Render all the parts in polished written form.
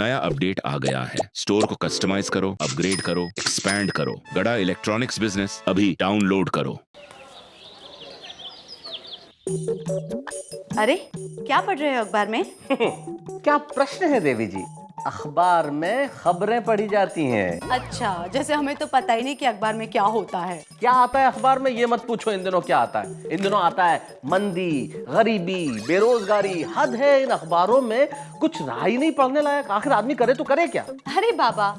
नया अपडेट आ गया है। स्टोर को कस्टमाइज करो, अपग्रेड करो, एक्सपैंड करो। गड़ा इलेक्ट्रॉनिक्स बिजनेस अभी डाउनलोड करो। अरे क्या पढ़ रहे हो अखबार में? क्या प्रश्न है देवी जी। अखबार में खबरें पढ़ी जाती हैं। अच्छा, जैसे हमें तो पता ही नहीं कि अखबार में क्या होता है। क्या आता है अखबार में ये मत पूछो। इन दिनों क्या आता है? इन दिनों आता है मंदी, गरीबी, बेरोजगारी। हद है इन अखबारों में। कुछ रहा ही नहीं पढ़ने लायक। आखिर आदमी करे तो करे क्या? अरे बाबा,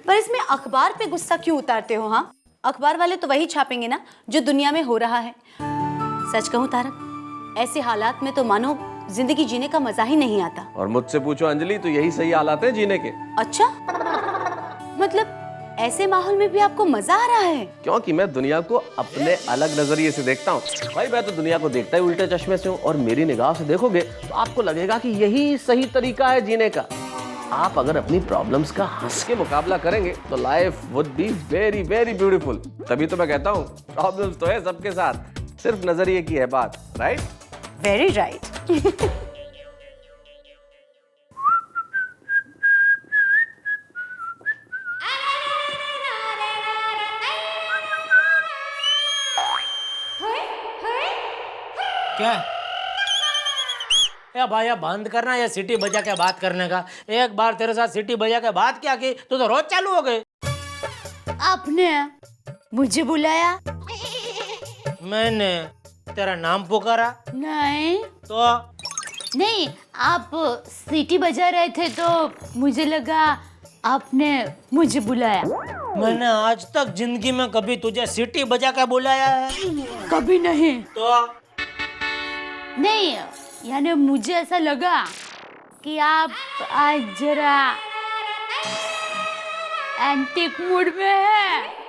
पर इसमें अखबार पे गुस्सा क्यों उतारते हो? हाँ, अखबार वाले तो वही छापेंगे ना जो दुनिया में हो रहा है। सच कहूँ तारक, ऐसे हालात में तो मानो जिंदगी जीने का मजा ही नहीं आता। और मुझसे पूछो अंजलि, तो यही सही हालात है जीने के। अच्छा, मतलब ऐसे माहौल में भी आपको मजा आ रहा है? क्योंकि मैं दुनिया को अपने अलग नजरिए से देखता हूँ। भाई मैं तो दुनिया को देखता ही उल्टे चश्मे से हूँ, और मेरी निगाह से देखोगे तो आपको लगेगा कि यही सही तरीका है जीने का। आप अगर अपनी प्रॉब्लम्स का हंस के मुकाबला करेंगे तो life would be very very beautiful. तभी तो मैं कहता हूँ प्रॉब्लम्स तो है सबके साथ, सिर्फ नजरिए की है बात। राइट? Very right. क्या? या भाई या बंद करना या सीटी बजा के बात करने का। एक बार तेरे साथ सीटी बजा के बात क्या की तो रोज चालू हो गई। आपने मुझे बुलाया? मैंने तेरा नाम पुकारा? नहीं तो नहीं, आप सीटी बजा रहे थे तो मुझे लगा आपने मुझे बुलाया। मैंने आज तक जिंदगी में कभी तुझे सीटी बजा के बुलाया है? कभी नहीं। तो नहीं, यानी मुझे ऐसा लगा कि आप आज जरा एंटिक मूड में है।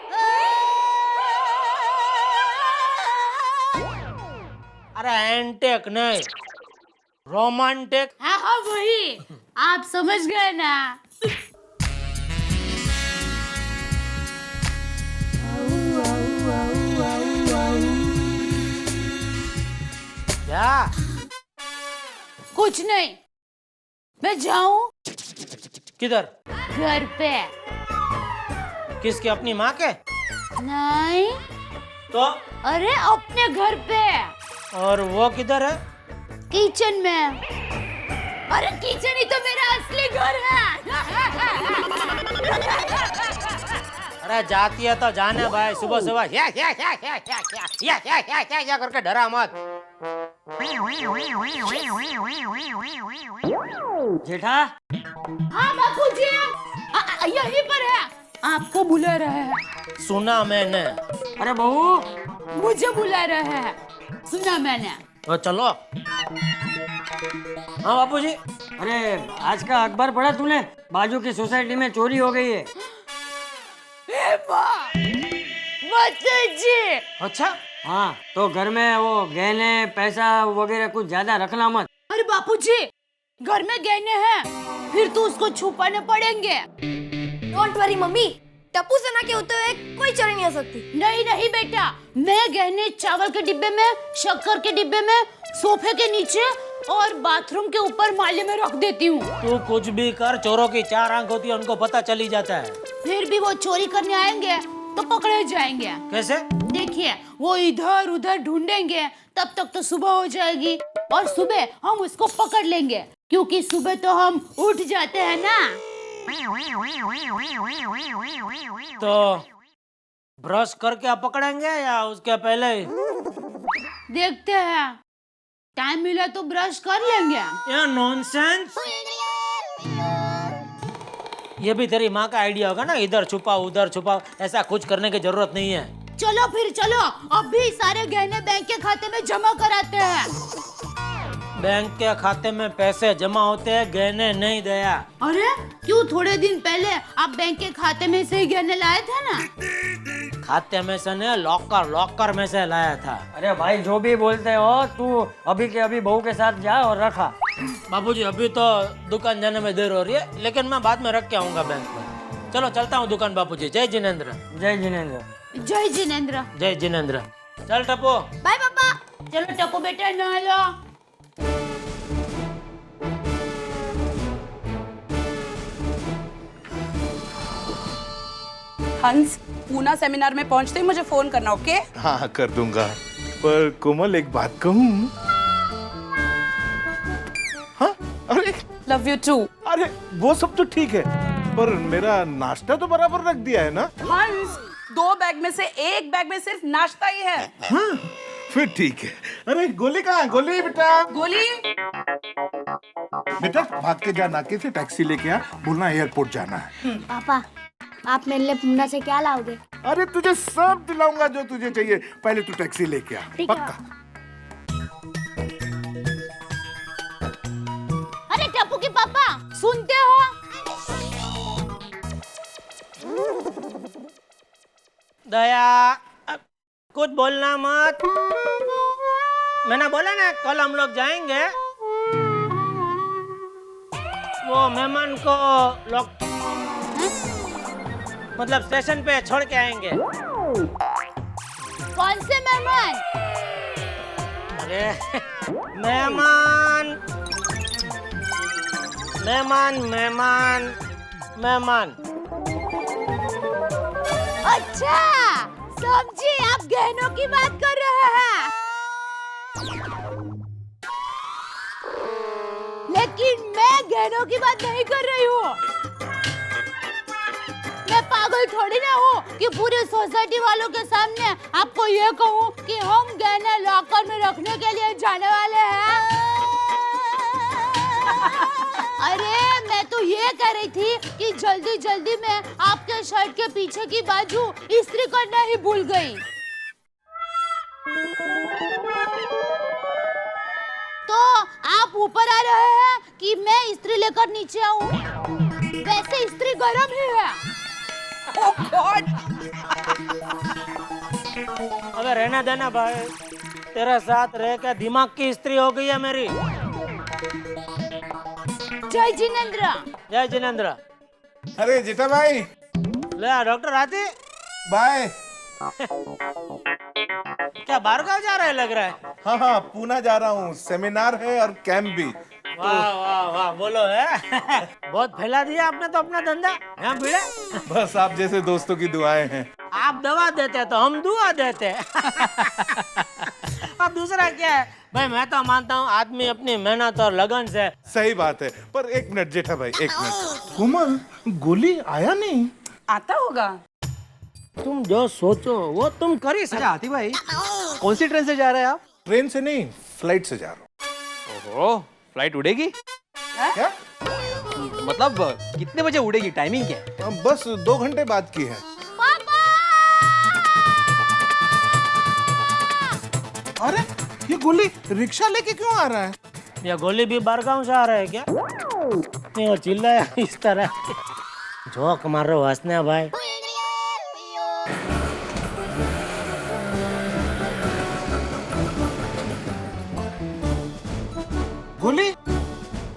अरे एंटिक नहीं, रोमांटिक। हाँ हाँ वही, आप समझ गए ना। क्या? कुछ नहीं, मैं जाऊं किधर? घर पे। किसके? अपनी माँ के? नहीं, तो अरे अपने घर पे, और वो किधर है? किचन में। अरे किचन ही तो मेरा असली घर है। अरे जाती है तो जाने भाई। सुबह सुबह या करके डरा मत। जेठा, हाँ बापूजी, यहीं पर है, आपको बुला रहे हैं। सुना मैंने। अरे बहू, मुझे बुला रहे हैं, सुना मैंने। तो चलो। हाँ बापूजी। अरे आज का अखबार पढ़ा तूने? बाजू की सोसाइटी में चोरी हो गई है। जी। अच्छा? हाँ, तो घर में वो गहने पैसा वगैरह कुछ ज्यादा रखना मत। अरे बापूजी, घर में गहने हैं, फिर तो उसको छुपाने पड़ेंगे। डोंट वरी मम्मी, टप्पू सेना के होते हुए कोई चोरी नहीं हो सकती। नहीं नहीं बेटा, मैं गहने चावल के डिब्बे में, शक्कर के डिब्बे में, सोफे के नीचे और बाथरूम के ऊपर माले में रख देती हूँ। तू कुछ भी कर, चोरों की चार आंख होती है, उनको पता चली जाता है। फिर भी वो चोरी करने आएंगे तो पकड़े जाएंगे। कैसे? देखिए, वो इधर उधर ढूंढेंगे, तब तक तो सुबह हो जाएगी, और सुबह हम उसको पकड़ लेंगे, क्योंकि सुबह तो हम उठ जाते हैं ना। तो ब्रश करके पकड़ेंगे या उसके पहले ही? देखते हैं, टाइम मिला तो ब्रश कर लेंगे। ये नॉनसेंस। ये भी तेरी माँ का आइडिया होगा ना, इधर छुपाओ उधर छुपाओ। ऐसा कुछ करने की जरूरत नहीं है। चलो फिर चलो, अभी सारे गहने बैंक के खाते में जमा कराते हैं। बैंक के खाते में पैसे जमा होते हैं, गहने नहीं दया। अरे क्यों, थोड़े दिन पहले आप बैंक के खाते में से ही गहने लाए थे ना। खाते में से नहीं, लॉकर में से लाया था। अरे भाई जो भी बोलते हो, तू अभी के अभी बहू के साथ जा और रखा। बाबूजी अभी तो दुकान जाने में देर हो रही है, लेकिन मैं बाद में रख के आऊंगा बैंक में। चलो चलता हूँ दुकान बापूजी। जय जिनेंद्र। जय जिनेंद्र। जय जिनेंद्र। जय जिनेंद्र। चल टप्पू। बाय पापा। चलो टप्पू बेटा, नहा लो। हंस, पूना सेमिनार में पहुंचते ही मुझे फोन करना, ओके? हाँ कर दूंगा। पर कोमल एक बात कहूँ? हाँ अरे लव यू टू। अरे वो सब तो ठीक है, पर मेरा नाश्ता तो बराबर रख दिया है ना? हंस, 2 बैग में से 1 बैग में सिर्फ नाश्ता ही है। हाँ फिर ठीक है। अरे गोली कहाँ है? गोली बेटा, गोली बेटा भाग के जा, नाके से टैक्सी लेके आ, बोलना एयरपोर्ट जाना है। पापा, आप मेरे लिए पूना से क्या लाओगे? अरे तुझे सब दिलाऊंगा जो तुझे चाहिए, पहले तू टैक्सी लेके आ। ठीक है। पक्का? अरे टप्पू के पापा, सुनते हो? दया, कुछ बोलना मत। मैंने बोला ना कल हम लोग जाएंगे, वो मेहमान को लोग मतलब स्टेशन पे छोड़ के आएंगे। कौन से मेहमान? अरे मेहमान मेहमान मेहमान मेहमान। अच्छा, समझी, आप गहनों की बात कर रहे हैं। लेकिन मैं गहनों की बात नहीं कर रही हूँ। मैं पागल थोड़ी ना हूँ कि पूरी सोसाइटी वालों के सामने आपको ये कहूँ कि हम गहने लॉकर में रखने के लिए जाने वाले हैं। अरे मैं तो ये कह रही थी कि जल्दी जल्दी में आपके शर्ट के पीछे की बाजू इस्त्री करना ही भूल गई। तो आप ऊपर आ रहे हैं कि मैं इस्त्री लेकर नीचे आऊं? वैसे इस्त्री गरम ही है। ओह गॉड। अबे रहना देना भाई, तेरे साथ रह के दिमाग की इस्त्री हो गई है मेरी। जय जिनेंद्र। जय जिनेंद्र। अरे जीता भाई, ले डॉक्टर आती। बाय। क्या बारगांव जा रहा है लग रहा है? हाँ हाँ पूना जा रहा हूँ, सेमिनार है और कैंप भी। वाह वाह वाह, बोलो है। बहुत फैला दिया आपने तो अपना धंधा। यहाँ भिड़े। बस आप जैसे दोस्तों की दुआएं हैं। आप दवा देते हैं तो हम दुआ देते हैं। अब दूसरा क्या है भाई, मैं तो मानता हूँ आदमी अपनी मेहनत और लगन से। सही बात है, पर एक मिनट जेठा भाई, एक मिनट। कोमल, गोली आया नहीं? आता होगा। तुम जो सोचो वो तुम कर ही सकते। हाथी भाई, कौन सी ट्रेन से जा रहे हैं आप? ट्रेन से नहीं, फ्लाइट से जा रहा हूँ। ओहो, फ्लाइट उड़ेगी? क्या? मतलब कितने बजे उड़ेगी, टाइमिंग क्या है? बस 2 घंटे बाद की है। अरे ये गोली रिक्शा लेके क्यों आ रहा है? ये गोली भी बारगांव से आ रहा है क्या? नहीं वो चिल्लाया इस तरह। जोक मार रहे हो हंसने भाई। गोली,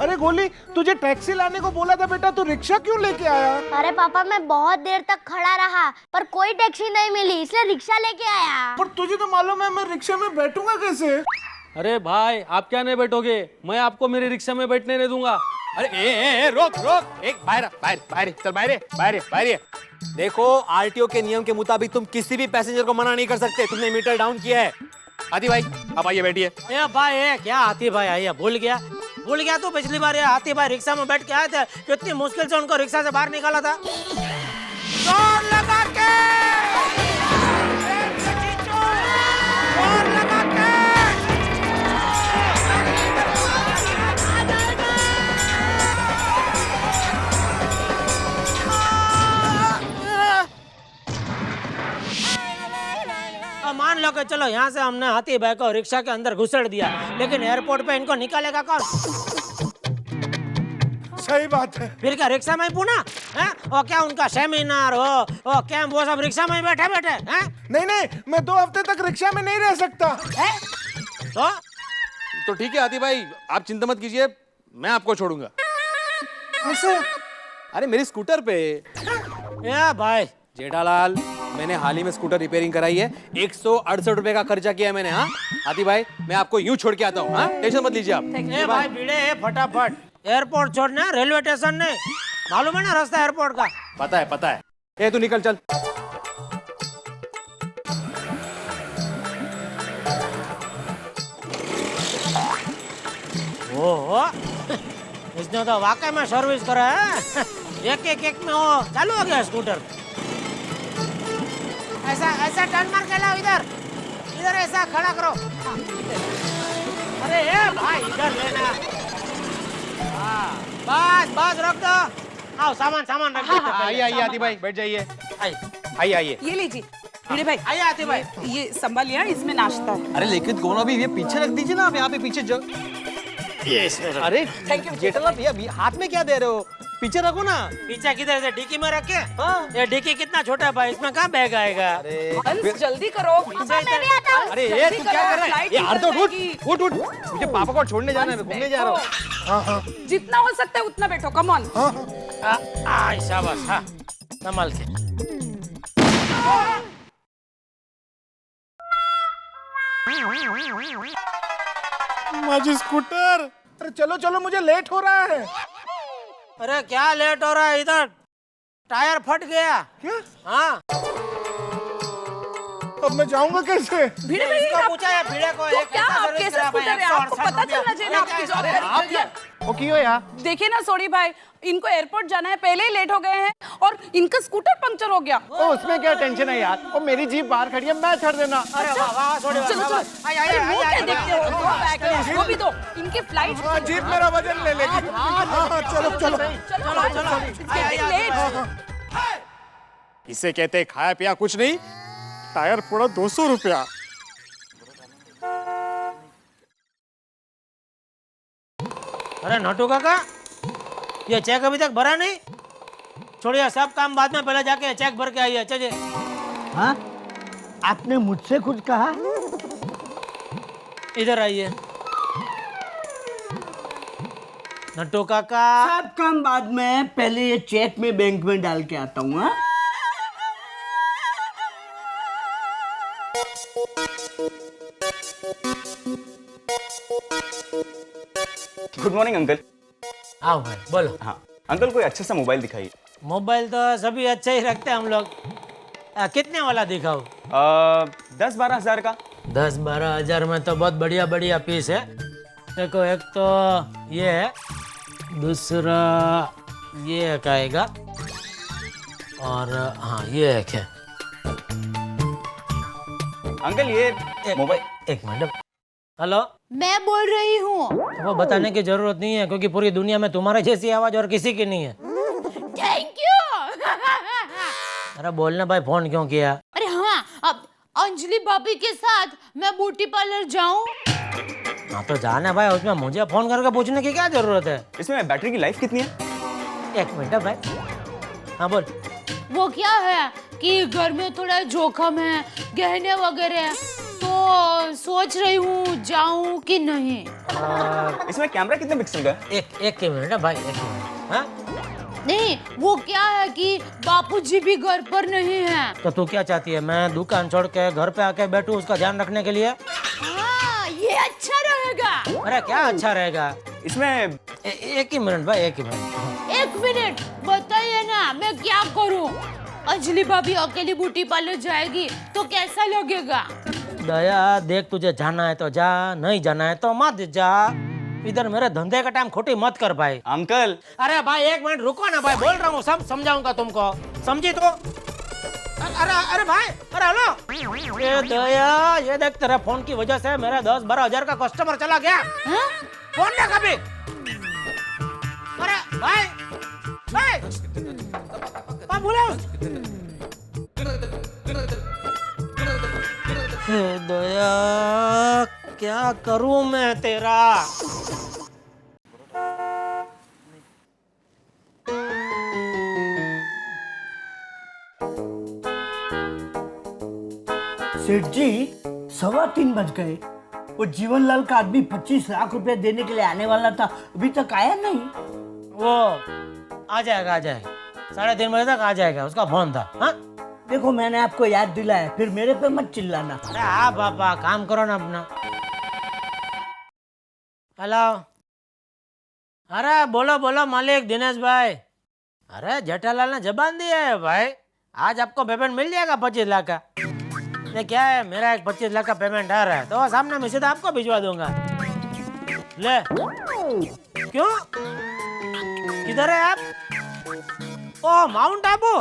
अरे गोली, तुझे टैक्सी लाने को बोला था बेटा, तू रिक्शा क्यों लेके आया? अरे पापा, मैं बहुत देर तक खड़ा रहा पर कोई टैक्सी नहीं मिली, इसलिए रिक्शा लेके आया। पर तुझे तो मालूम है मैं रिक्शा में बैठूंगा कैसे? अरे भाई, आप क्या नहीं बैठोगे? मैं आपको मेरे रिक्शा में बैठने नहीं दूंगा। अरे ए, रोक रोक, एक बाहर बाहर बाहर चल, बाहर बाहर बाहर। देखो आरटीओ के नियम के मुताबिक तुम किसी भी पैसेंजर को मना नहीं कर सकते। तुमने मीटर डाउन किया है। हाथी भाई आप आइए, बैठिए। ये भाई ये क्या हाथी भाई आइए, भूल गया तो पिछली बार ये हाथी भाई रिक्शा में बैठ के आए थे, कितनी मुश्किल से उनको रिक्शा से बाहर निकाला था। जोर लगा के, जोर लगा के। मान लो कि चलो यहाँ से हमने हाथी भाई को रिक्शा के अंदर घुसेड़ दिया, लेकिन एयरपोर्ट पे इनको निकालेगा कौन? सही बात है। फिर क्या रिक्शा में ही पूना है? और क्या उनका सेमिनार हो कैंप, वो सब रिक्शा में ही बैठे हैं? नहीं नहीं, मैं 2 हफ्ते तक रिक्शा में नहीं रह सकता। तो ठीक है हाथी भाई, आप चिंता मत कीजिए, मैं आपको छोड़ूंगा। ऐसे? अरे मेरी स्कूटर पे। या भाई जेठालाल, मैंने हाल ही में स्कूटर रिपेयरिंग कराई है, 168 रुपए का खर्चा किया है मैंने। हाँ हाथी भाई, मैं आपको यूं छोड़ के आता हूँ। हाँ टेंशन मत लीजिए आप। ए भाई भिड़े फटाफट, एयरपोर्ट छोड़ना, रेलवे स्टेशन नहीं, मालूम है ना रास्ता एयरपोर्ट का? पता है। ए तू निकल चल। ओहो इसने तो वाकई में सर्विस करा है। एक में वो चालू हो गया स्कूटर। ऐसा ऐसा टर्न मार के लाओ, इधर इधर ऐसा खड़ा करो। अरे ए भाई इधर लेना। हाँ बस बस रख दो। आओ सामान सामान रख दो। आइए आइए आती भाई, बैठ जाइए। आइए आइए। ये लीजिए भिड़े भाई। आइए आते भाई। ये संभालिए, इसमें नाश्ता है। अरे लेकिन कौन अभी ये पीछे रख दीजिए ना, आप यहाँ पे पीछे ये इसमें रख। अरे जेठालाल भैया हाथ में क्या दे रहे हो, पीछे रखो ना। पीछे किधर से डिक्की में रखे? ये डिक्की कितना छोटा है भाई, इसमें कहाँ बैग आएगा? अंश जल्दी करो। अरे ये तू क्या कर रहा है? ये यार तो उठ उठ, मुझे पापा को छोड़ने जाना है, घूमने जा रहा हूँ। जितना हो सकता है उतना बैठो, कम ऑन। शाबाश। हाँ संभाल के। माझी स्कूटर। अरे चलो चलो, मुझे लेट हो रहा है। अरे क्या लेट हो रहा है, इधर टायर फट गया। क्या? हाँ अब मैं जाऊंगा कैसे? भिड़े भाई इसको पूछा है भिड़े को। तो एक क्या ऐसा आप सर्विस कैसे करा भाई, स्कूटर है? आपको 168 पता रुपया। चलना चाहिए ना आपकी जॉब। वो क्यों यार? देखिए ना सोडी भाई, इनको एयरपोर्ट जाना है, पहले ही लेट हो गए हैं और इनका स्कूटर पंक्चर हो गया। ओ उसमें क्या टेंशन है यार, वो मेरी जीप बाहर खड़ी है, मैं छोड़ देना। अरे वाह वाह छोड़ो। चलो चलो, अरे मुंह क्या देखते हो? दो बैग है, उसको भी दो। इनकी फ्लाइट। हाँ, जीप मेरा वजन ले लेगी। हाँ, चलो चलो चलो चलो लेट। इसे कहते खाया पिया कुछ नहीं, टायर पूरा 200 रुपया। अरे नटू काका, ये चेक अभी तक भरा नहीं? छोड़िए सब काम बाद में, पहले जाके चेक भर के आइए। चलिए। हाँ आपने मुझसे कुछ कहा? इधर आइए नट्टू काका। सब काम बाद में, पहले ये चेक में बैंक में डाल के आता हूँ। हाँ गुड मॉर्निंग अंकल। आओ भाई बोलो। हाँ अंकल, कोई अच्छा सा मोबाइल दिखाइए। मोबाइल तो सभी अच्छे ही रखते हैं हम लोग। कितने वाला दिखाओ? 10-12 हजार का। 10-12 हजार में तो बहुत बढ़िया बढ़िया पीस है। देखो एक तो ये है, दूसरा ये एक आएगा, और हाँ ये एक है। अंकल ये मोबाइल। एक मिनट। हेलो, मैं बोल रही हूँ। वो बताने की जरूरत नहीं है, क्योंकि पूरी दुनिया में तुम्हारे जैसी आवाज और किसी की नहीं है। Thank you. अरे बोलना भाई, फोन क्यों किया? अरे हाँ, अब अंजलि भाभी के साथ मैं ब्यूटी पार्लर जाऊँ? हाँ तो जाना भाई, उसमें मुझे फोन करके पूछने की क्या जरूरत है? इसमें बैटरी की लाइफ कितनी है? एक मिनट भाई। हाँ बोल। वो क्या है कि घर में थोड़ा जोखम है, गहने वगैरह, तो सोच रही हूँ जाऊँ कि नहीं। इसमें कैमरा कितने पिक्सल का है? एक मिनट भाई, एक मिनट। हाँ नहीं, वो क्या है कि बापूजी भी घर पर नहीं है। तो तू क्या चाहती है, मैं दुकान छोड़ के घर पे आके बैठूं उसका ध्यान रखने के लिए? हाँ, ये अच्छा रहेगा। अरे क्या अच्छा रहेगा? इसमें एक ही मिनट भाई, एक ही मिनट। एक मिनट बताइए ना, मैं क्या करूँ? अंजलि भाभी अकेली ब्यूटी पार्लर जाएगी तो कैसा लगेगा? दया देख, तुझे जाना है तो जा, नहीं जाना है तो मत जा। इधर मेरे धंधे का टाइम खोटी मत कर भाई। अंकल। अरे भाई एक मिनट रुको ना भाई, बोल रहा हूँ, सब समझाऊंगा तुमको, समझी तो? अरे भाई, अरे हेलो। ये दया, ये देख तेरे फोन की वजह से मेरा 10-12 हजार का कस्टमर चला गया। फोन ना कभी। अरे भाई भाई बोलो। दया क्या करूं मैं तेरा? सेठ जी 3:15 बज गए। वो जीवनलाल का आदमी 25 लाख रुपए देने के लिए आने वाला था, अभी तक आया नहीं। वो आ जाएगा 3:30 बजे तक आ जाएगा, उसका फोन था। हाँ देखो मैंने आपको याद दिलाया, फिर मेरे पे मत चिल्लाना। अरे हाँ पापा, काम करो ना अपना। हेलो। अरे बोलो बोलो मालिक दिनेश भाई। अरे जेठालाल ने जबान दिया है भाई, आज आपको पेमेंट मिल जाएगा 25 लाख का। ये क्या है, मेरा एक 25 लाख का पेमेंट आ रहा है, तो सामने मैं सीधा आपको भिजवा दूंगा। ले क्यों किधर है आप? ओ माउंट आबू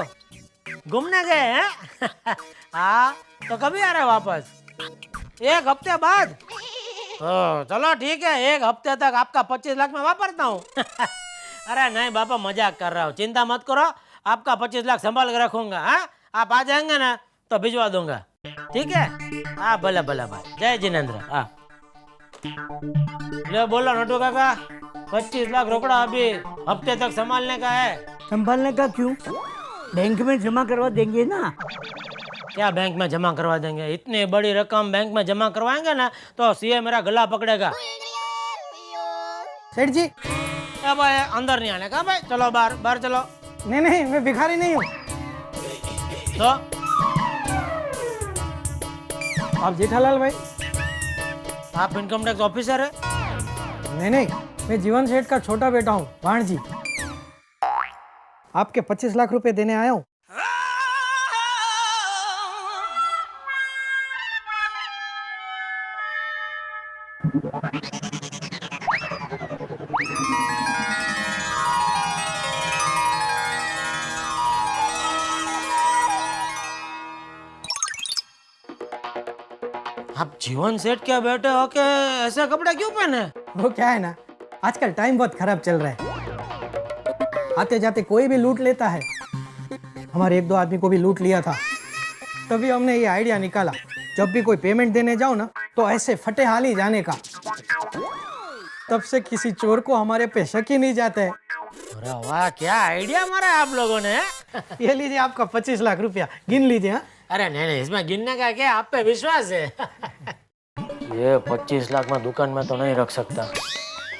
घूमने गए हैं? हाँ तो कभी आ रहे हो वापस? 1 हफ्ते बाद? ओ चलो ठीक है, 1 हफ्ते तक आपका 25 लाख में वापरता हूँ। अरे नहीं बाबा, मजाक कर रहा हूँ, चिंता मत करो, आपका 25 लाख संभाल के रखूंगा। हाँ आप आ जाएंगे ना तो भिजवा दूंगा, ठीक है? हाँ भला भला भाई, जय जिनेंद्र। हाँ ले बोलो नटू काका, 25 लाख रोकड़ा अभी हफ्ते तक संभालने का है। संभालने का क्यों, बैंक में जमा करवा देंगे ना। क्या बैंक में जमा करवा देंगे? इतनी बड़ी रकम बैंक में जमा करवाएंगे ना तो सीए मेरा गला पकड़ेगा। सेठ जी, अब अंदर नहीं आने का भाई, चलो बाहर बाहर चलो। नहीं नहीं, मैं भिखारी नहीं हूँ। तो आप जेठालाल भाई? आप इनकम टैक्स ऑफिसर है? नहीं नहीं, मैं जीवन सेठ का छोटा बेटा हूँ, भाणजी। आपके 25 लाख रुपए देने आया हूँ। आप जीवन सेठ के बेटे हो के ऐसे कपड़े क्यों पहने? वो क्या है ना, आजकल टाइम बहुत खराब चल रहा है, आते जाते कोई भी लूट लेता है। हमारे 1-2 आदमी को भी लूट लिया था, तभी हमने ये आइडिया निकाला, जब भी कोई पेमेंट देने जाओ ना तो ऐसे फटे हाल ही जाने का। तब से किसी चोर को हमारे पे शक ही नहीं जाता है। अरे वाह, क्या आइडिया मारा है आप लोगों ने। ये लीजिए आपका 25 लाख रुपया, गिन लीजिए। हाँ अरे नहीं नहीं, इसमें गिनने का क्या, आप पे विश्वास है। ये 25 लाख में दुकान में तो नहीं रख सकता,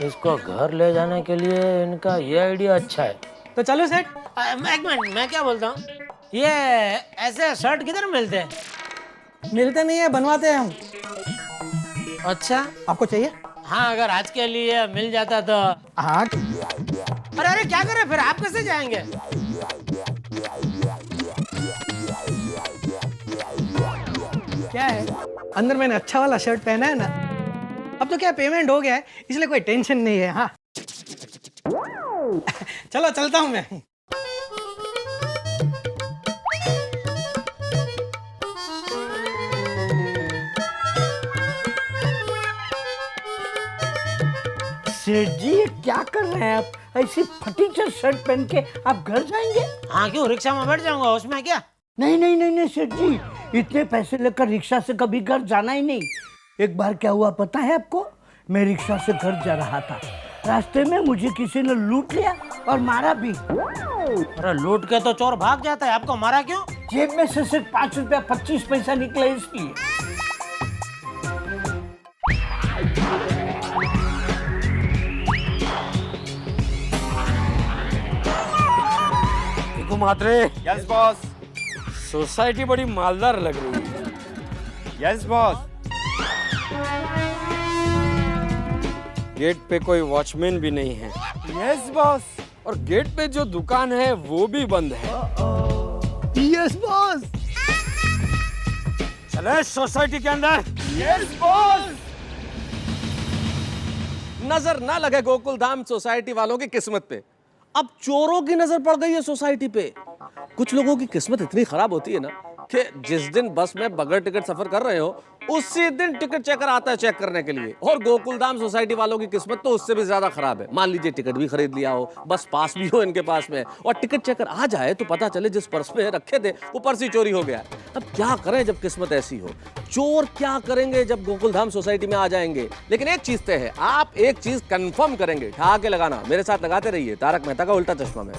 इसको घर ले जाने के लिए इनका ये आइडिया अच्छा है। तो चलो सेठ। एक मिनट, मैं क्या बोलता हूँ, ये ऐसे शर्ट किधर मिलते हैं? मिलते नहीं है, बनवाते हैं हम। अच्छा आपको चाहिए? हाँ, अगर आज के लिए मिल जाता तो। हाँ। अरे अरे क्या करें फिर, आप कैसे जाएंगे? क्या है, अंदर मैंने अच्छा वाला शर्ट पहना है ना, अब तो क्या पेमेंट हो गया है, इसलिए कोई टेंशन नहीं है। हाँ चलो चलता हूँ मैं। सेठ जी ये क्या कर रहे हैं आप, ऐसी फटी शर्ट पहन के आप घर जाएंगे? हाँ क्यों, रिक्शा में बैठ जाऊंगा, उसमें क्या। नहीं नहीं नहीं नहीं सेठ जी, इतने पैसे लेकर रिक्शा से कभी घर जाना ही नहीं। एक बार क्या हुआ पता है आपको, मैं रिक्शा से घर जा रहा था, रास्ते में मुझे किसी ने लूट लिया और मारा भी। अरे लूट के तो चोर भाग जाता है, आपको मारा क्यों? जेब में से सिर्फ 5 रुपया 25 पैसा निकला इसलिए। मात्रे। Yes boss. सोसाइटी बड़ी मालदार लग रही है। Yes boss. गेट पे कोई वॉचमैन भी नहीं है। Yes boss. और गेट पे जो दुकान है वो भी बंद है। Yes boss. चले सोसाइटी के अंदर। Yes boss. नजर ना लगे गोकुल धाम सोसाइटी वालों की किस्मत पे, अब चोरों की नजर पड़ गई है सोसाइटी पे। कुछ लोगों की किस्मत इतनी खराब होती है ना कि जिस दिन बस में बगैर टिकट सफर कर रहे हो उसी दिन टिकट चेकर आता है चेक करने के लिए। और गोकुलधाम सोसाइटी वालों की किस्मत तो उससे भी ज्यादा खराब है। मान लीजिए टिकट भी खरीद लिया हो, बस पास भी हो इनके पास में, और टिकट चेकर आ जाए तो पता चले जिस पर्स में रखे थे वो पर्स ही चोरी हो गया। अब क्या करें जब किस्मत ऐसी हो, चोर क्या करेंगे जब गोकुलधाम सोसाइटी में आ जाएंगे। लेकिन एक चीज तय है, आप एक चीज कंफर्म करेंगे, ठा के लगाना, मेरे साथ लगाते रहिए तारक मेहता का उल्टा चश्मा में।